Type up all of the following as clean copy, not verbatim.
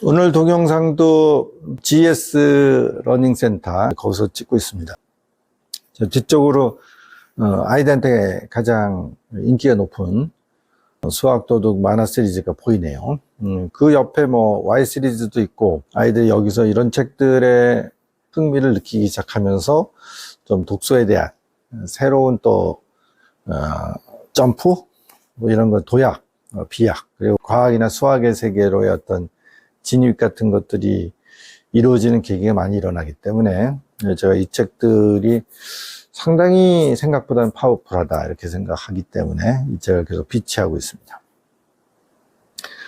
오늘 동영상도 GS 러닝센터 거기서 찍고 있습니다. 뒤쪽으로 아이들한테 가장 인기가 높은 수학도둑 만화 시리즈가 보이네요. 그 옆에 Y 시리즈도 있고, 아이들이 여기서 이런 책들에 흥미를 느끼기 시작하면서 좀 독서에 대한 새로운 또 점프 이런 거, 도약, 비약, 그리고 과학이나 수학의 세계로의 어떤 진입 같은 것들이 이루어지는 계기가 많이 일어나기 때문에 제가 이 책들이 상당히 생각보다는 파워풀하다 이렇게 생각하기 때문에 이 책을 계속 비치하고 있습니다.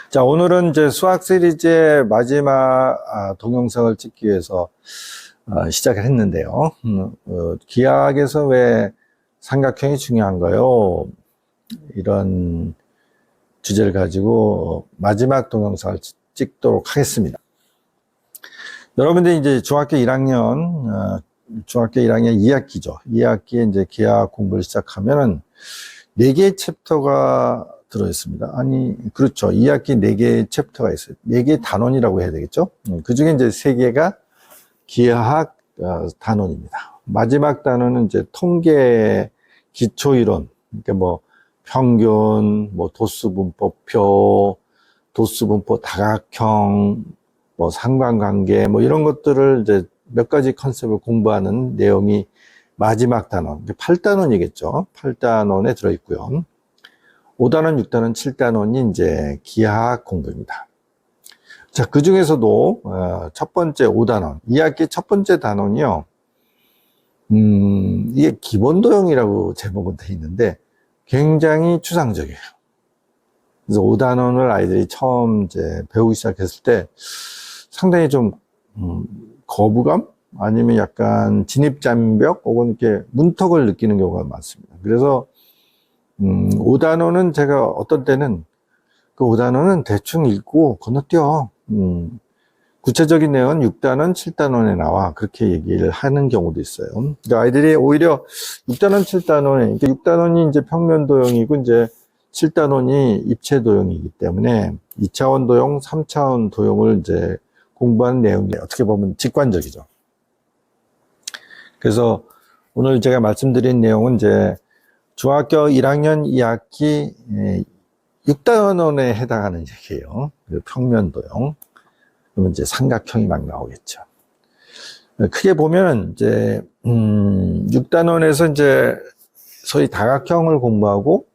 자, 오늘은 이제 수학 시리즈의 마지막 동영상을 찍기 위해서 시작을 했는데요. 기하학에서 왜 삼각형이 중요한가요? 이런 주제를 가지고 마지막 동영상을 찍도록 하겠습니다. 여러분들이 이제 중학교 1학년 2학기죠. 2학기에 이제 기하학 공부를 시작하면은 4개의 챕터가 들어있습니다. 아니, 그렇죠. 2학기 4개의 챕터가 있어요. 4개의 단원이라고 해야 되겠죠. 그 중에 이제 3개가 기하학 단원입니다. 마지막 단원은 이제 통계 기초이론, 그러니까 평균, 도수분포표, 도수분포 다각형, 상관관계, 이런 것들을 이제 몇 가지 컨셉을 공부하는 내용이 마지막 단원, 8단원이겠죠. 8단원에 들어있고요. 5단원, 6단원, 7단원이 이제 기하학 공부입니다. 자, 그 중에서도 첫 번째 5단원, 2학기 첫 번째 단원이요. 이게 기본도형이라고 제목은 돼 있는데 굉장히 추상적이에요. 그래서 5단원을 아이들이 처음 이제 배우기 시작했을 때 상당히 좀 거부감? 아니면 약간 진입장벽? 혹은 이렇게 문턱을 느끼는 경우가 많습니다. 그래서 5단원은 제가 어떤 때는 그 5단원은 대충 읽고 건너뛰어. 구체적인 내용은 6단원, 7단원에 나와. 그렇게 얘기를 하는 경우도 있어요. 그러니까 아이들이 오히려 6단원, 7단원에, 6단원이 이제 평면도형이고, 이제 7단원이 입체도형이기 때문에 2차원 도형, 3차원 도형을 이제 공부하는 내용이 어떻게 보면 직관적이죠. 그래서 오늘 제가 말씀드린 내용은 이제 중학교 1학년 2학기 6단원에 해당하는 얘기예요. 평면도형. 그러면 이제 삼각형이 막 나오겠죠. 크게 보면 이제 6단원에서 이제 소위 다각형을 공부하고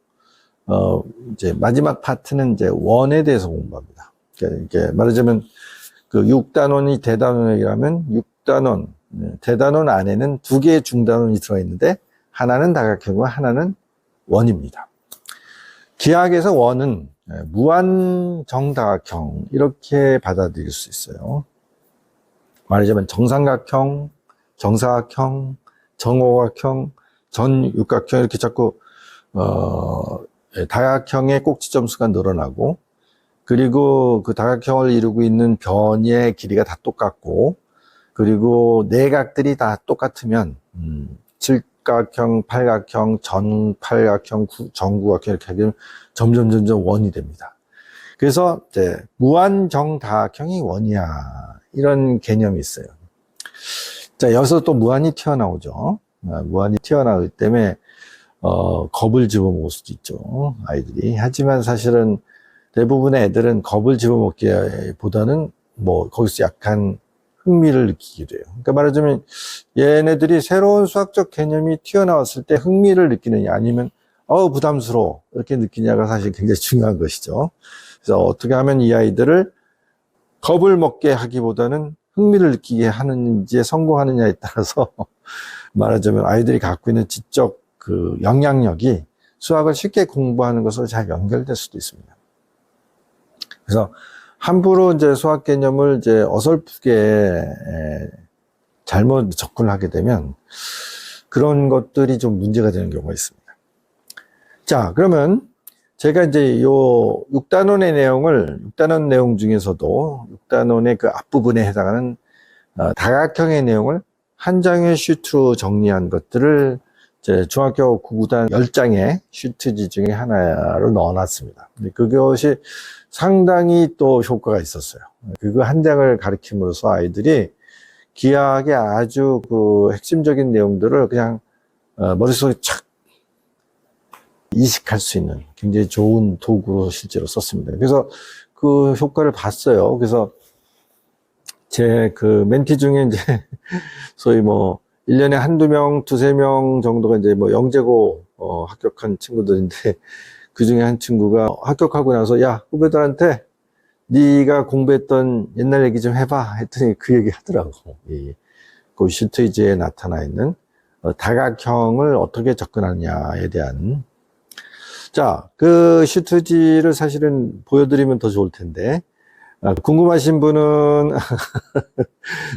이제 마지막 파트는 이제 원에 대해서 공부합니다. 이렇게 말하자면 그 6단원이 대단원이라면 6단원 대단원 안에는 2개의 중단원이 들어있는데 하나는 다각형이고 하나는 원입니다. 기하학에서 원은 무한 정다각형 이렇게 받아들일 수 있어요. 말하자면 정삼각형, 정사각형, 정오각형, 전육각형 이렇게 자꾸 다각형의 꼭지점수가 늘어나고, 그리고 그 다각형을 이루고 있는 변의 길이가 다 똑같고, 그리고 내각들이 다 똑같으면 칠각형, 팔각형, 전팔각형, 전구각형 이렇게 하면 점점 원이 됩니다. 그래서 이제 무한정다각형이 원이야 이런 개념이 있어요. 자, 여기서 또 무한이 튀어나오죠. 무한이 튀어나오기 때문에 겁을 집어먹을 수도 있죠, 아이들이. 하지만 사실은 대부분의 애들은 겁을 집어먹기보다는 거기서 약간 흥미를 느끼기도 해요. 그러니까 말하자면 얘네들이 새로운 수학적 개념이 튀어나왔을 때 흥미를 느끼느냐 아니면 부담스러워 이렇게 느끼냐가 사실 굉장히 중요한 것이죠. 그래서 어떻게 하면 이 아이들을 겁을 먹게 하기보다는 흥미를 느끼게 하는지에 성공하느냐에 따라서 말하자면 아이들이 갖고 있는 지적 그 영향력이 수학을 쉽게 공부하는 것으로 잘 연결될 수도 있습니다. 그래서 함부로 이제 수학 개념을 이제 어설프게 잘못 접근하게 되면 그런 것들이 좀 문제가 되는 경우가 있습니다. 자, 그러면 제가 이제 요 6단원의 내용을, 6단원 내용 중에서도 6단원의 그 앞부분에 해당하는 다각형의 내용을 한 장의 시트로 정리한 것들을 이제 중학교 구구단 10장의 슈트지 중에 하나를 넣어놨습니다. 근데 그것이 상당히 또 효과가 있었어요. 그거 한 장을 가리킴으로써 아이들이 기하학의 아주 그 핵심적인 내용들을 그냥 머릿속에 착 이식할 수 있는 굉장히 좋은 도구로 실제로 썼습니다. 그래서 그 효과를 봤어요. 그래서 제 그 멘티 중에 이제 소위 뭐 1년에 한두 명, 두세 명 정도가 이제 뭐 영재고 합격한 친구들인데 그 중에 한 친구가 합격하고 나서 야, 후배들한테 네가 공부했던 옛날 얘기 좀 해봐 했더니 그 얘기 하더라고. 그 슈트이지에 나타나 있는 다각형을 어떻게 접근하느냐에 대한. 자, 그 슈트지를 사실은 보여드리면 더 좋을 텐데 궁금하신 분은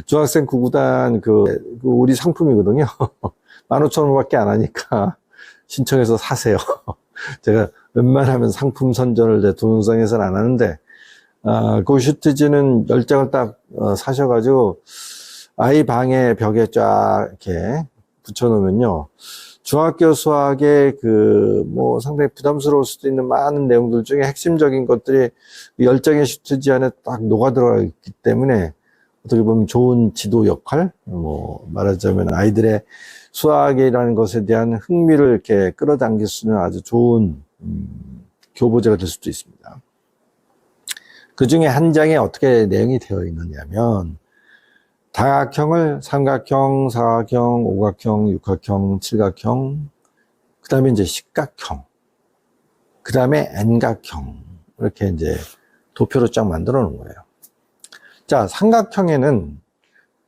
중학생 구구단 그 우리 상품이거든요. 15,000원밖에 안 하니까 신청해서 사세요. 제가 웬만하면 상품 선전을 내 동영상에서는 안 하는데 그 슈트지는 10장을 딱 사셔가지고 아이 방에 벽에 쫙 이렇게 붙여놓으면요. 중학교 수학의 뭐 상당히 부담스러울 수도 있는 많은 내용들 중에 핵심적인 것들이 10장의 슈트지 안에 딱 녹아들어 있기 때문에 어떻게 보면 좋은 지도 역할, 뭐 말하자면 아이들의 수학이라는 것에 대한 흥미를 이렇게 끌어당길 수 있는 아주 좋은 교보제가 될 수도 있습니다. 그 중에 한 장에 어떻게 내용이 되어 있느냐면 다각형을 삼각형, 사각형, 오각형, 육각형, 칠각형, 그 다음에 이제 십각형, 그 다음에 N각형, 이렇게 이제 도표로 쫙 만들어 놓은 거예요. 자, 삼각형에는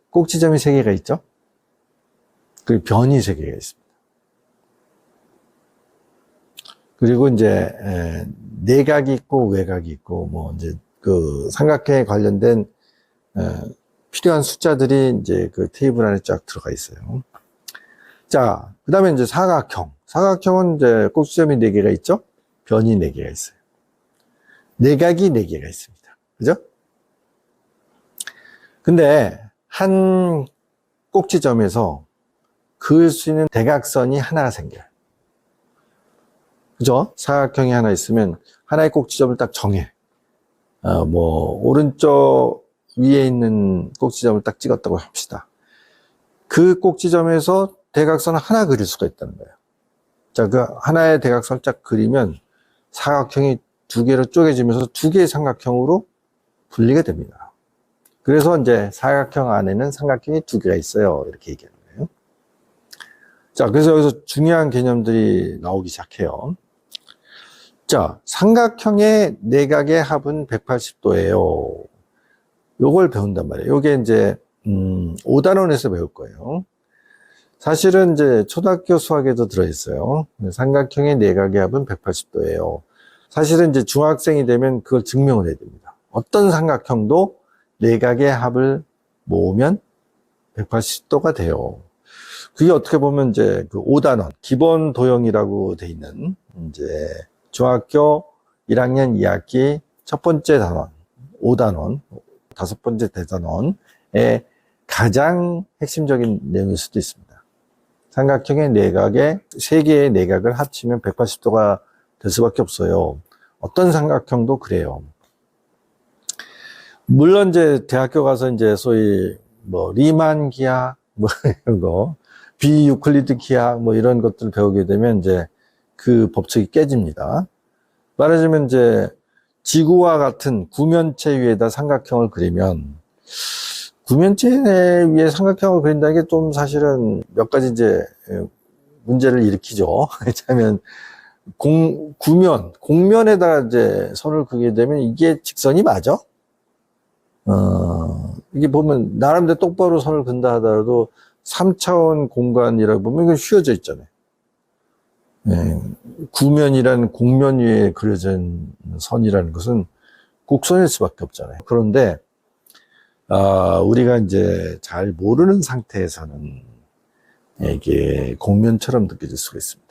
꼭지점이 3개가 있죠? 그리고 변이 3개가 있습니다. 그리고 이제 내각이 있고 외각이 있고, 뭐 이제 그 삼각형에 관련된 필요한 숫자들이 이제 그 테이블 안에 쫙 들어가 있어요. 자, 그 다음에 이제 사각형. 사각형은 이제 꼭지점이 4개가 있죠? 변이 4개가 있어요. 내각이 4개가 있습니다. 그죠? 근데 한 꼭지점에서 그을 수 있는 대각선이 하나가 생겨요. 그죠? 사각형이 하나 있으면 하나의 꼭지점을 딱 정해. 뭐, 오른쪽 위에 있는 꼭지점을 딱 찍었다고 합시다. 그 꼭지점에서 대각선을 하나 그릴 수가 있다는 거예요. 자, 그 하나의 대각선을 딱 그리면 사각형이 2개로 쪼개지면서 2개의 삼각형으로 분리가 됩니다. 그래서 이제 사각형 안에는 삼각형이 2개가 있어요. 이렇게 얘기하는 거예요. 자, 그래서 여기서 중요한 개념들이 나오기 시작해요. 자, 삼각형의 내각의 합은 180도예요. 요걸 배운단 말이에요. 요게 이제 5단원에서 배울 거예요. 사실은 이제 초등학교 수학에도 들어있어요. 삼각형의 내각의 합은 180도예요. 사실은 이제 중학생이 되면 그걸 증명을 해야 됩니다. 어떤 삼각형도 내각의 합을 모으면 180도가 돼요. 그게 어떻게 보면 이제 그 5단원, 기본 도형이라고 돼 있는 이제 중학교 1학년 2학기 첫 번째 단원, 5단원, 5번째 대단원의 가장 핵심적인 내용일 수도 있습니다. 삼각형의 내각의 3개의 내각을 합치면 180도가 될 수밖에 없어요. 어떤 삼각형도 그래요. 물론 이제 대학교 가서 이제 소위 뭐 리만 기하 뭐 이런 거, 비유클리드 기하 뭐 이런 것들 배우게 되면 이제 그 법칙이 깨집니다. 말하자면 이제 지구와 같은 구면체 위에다 삼각형을 그리면 구면체 위에 삼각형을 그린다는 게 좀 사실은 몇 가지 이제 문제를 일으키죠. 왜냐하면 공면에다가 이제 선을 그리게 되면 이게 직선이 맞아? 이게 보면 나름대로 똑바로 선을 그린다 하더라도 3차원 공간이라고 보면 이건 휘어져 있잖아요. 구면이라는 공면 위에 그려진 선이라는 것은 곡선일 수밖에 없잖아요. 그런데 우리가 이제 잘 모르는 상태에서는 이게 공면처럼 느껴질 수가 있습니다.